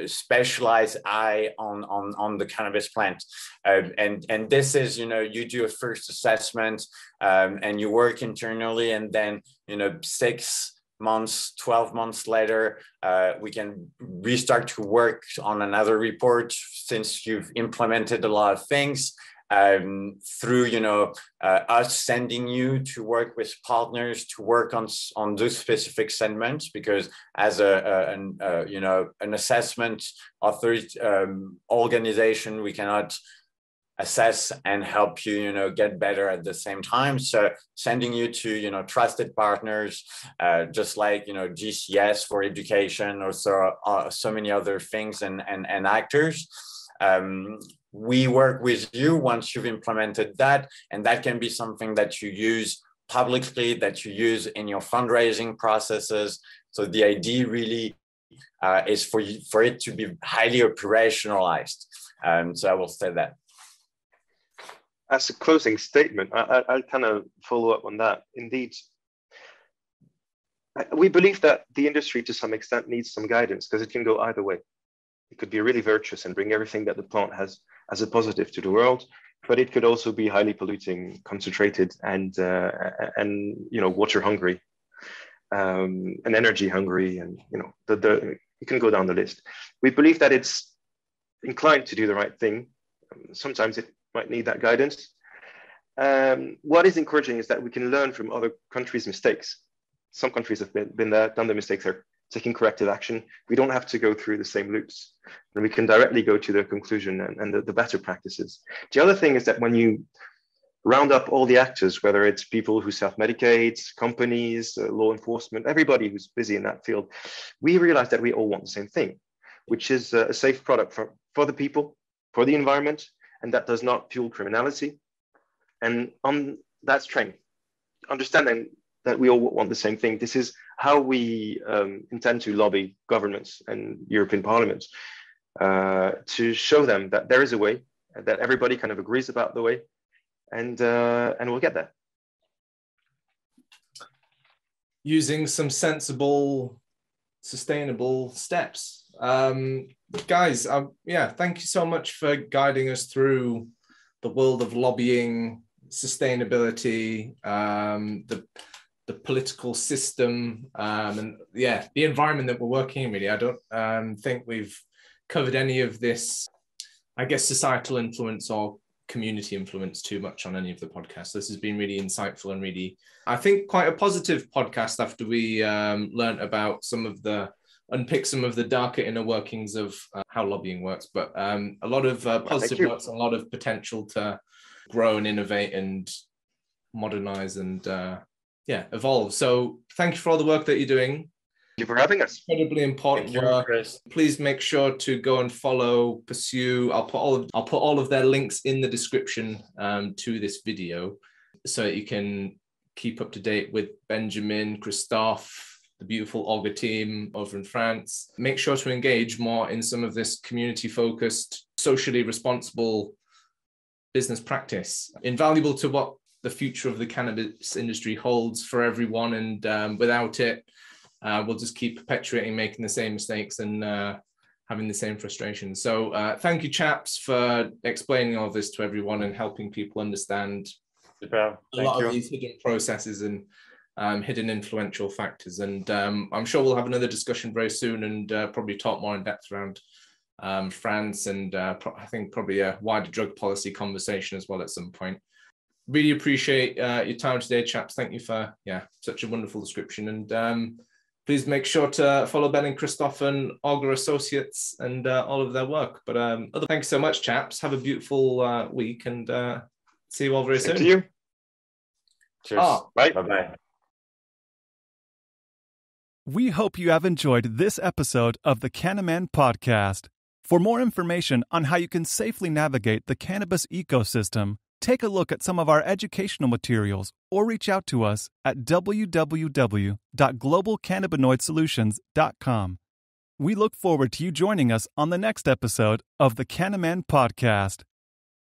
specialized eye on the cannabis plant. And this is, you do a first assessment, and you work internally, and then, 6 months, 12 months later, we can restart to work on another report, since you've implemented a lot of things. Through us sending you to work with partners to work on those specific segments, because as an assessment authority organization, we cannot assess and help you get better at the same time. So sending you to trusted partners, just like GCS for education, or so many other things and actors. We work with you once you've implemented that, and that can be something that you use publicly, that you use in your fundraising processes. So the idea really is for it to be highly operationalized. So I will say that. As a closing statement, I'll kind of follow up on that. Indeed, we believe that the industry to some extent needs some guidance, because it can go either way. It could be really virtuous and bring everything that the plant has as a positive to the world, but it could also be highly polluting, concentrated, and water hungry, and energy hungry, and you can go down the list. We believe that it's inclined to do the right thing. Sometimes it might need that guidance. What is encouraging is that we can learn from other countries' mistakes. Some countries have been there, done the mistakes, are taking corrective action. We don't have to go through the same loops, and we can directly go to the conclusion and the better practices. The other thing is that when you round up all the actors, whether it's people who self-medicate, companies, law enforcement, everybody who's busy in that field, we realize that we all want the same thing, which is a safe product for the people, for the environment, and that does not fuel criminality. And on that strength, understanding that we all want the same thing, this is how we intend to lobby governments and European parliaments to show them that there is a way, that everybody kind of agrees about the way, and we'll get there. Using some sensible, sustainable steps. Guys, thank you so much for guiding us through the world of lobbying, sustainability, the political system, and the environment that we're working in. Really, I don't think we've covered any of this, I guess, societal influence or community influence too much on any of the podcasts. This has been really insightful and really, I think, quite a positive podcast after we learned about unpick some of the darker inner workings of how lobbying works, but a lot of positive notes, a lot of potential to grow and innovate and modernize and evolve. So thank you for all the work that you're doing. Thank you for having us. Incredibly important work. Chris. Please make sure to go and follow, pursue. I'll put all of their links in the description to this video, so that you can keep up to date with Benjamin, Christophe, the beautiful Augur team over in France. Make sure to engage more in some of this community-focused, socially responsible business practice. Invaluable to what the future of the cannabis industry holds for everyone, and without it, we'll just keep perpetuating making the same mistakes and having the same frustrations. So thank you, chaps, for explaining all this to everyone and helping people understand a lot of these hidden processes and hidden influential factors. And I'm sure we'll have another discussion very soon and probably talk more in depth around France and I think probably a wider drug policy conversation as well at some point. Really appreciate your time today, chaps. Thank you for such a wonderful description. And please make sure to follow Ben and Christophe and Augur Associates and all of their work. But thanks so much, chaps. Have a beautiful week and see you all very soon. To you. Cheers. Bye. Bye-bye. We hope you have enjoyed this episode of the Canna-Man podcast. For more information on how you can safely navigate the cannabis ecosystem, take a look at some of our educational materials or reach out to us at www.globalcannabinoidsolutions.com. We look forward to you joining us on the next episode of the Canna-Man podcast.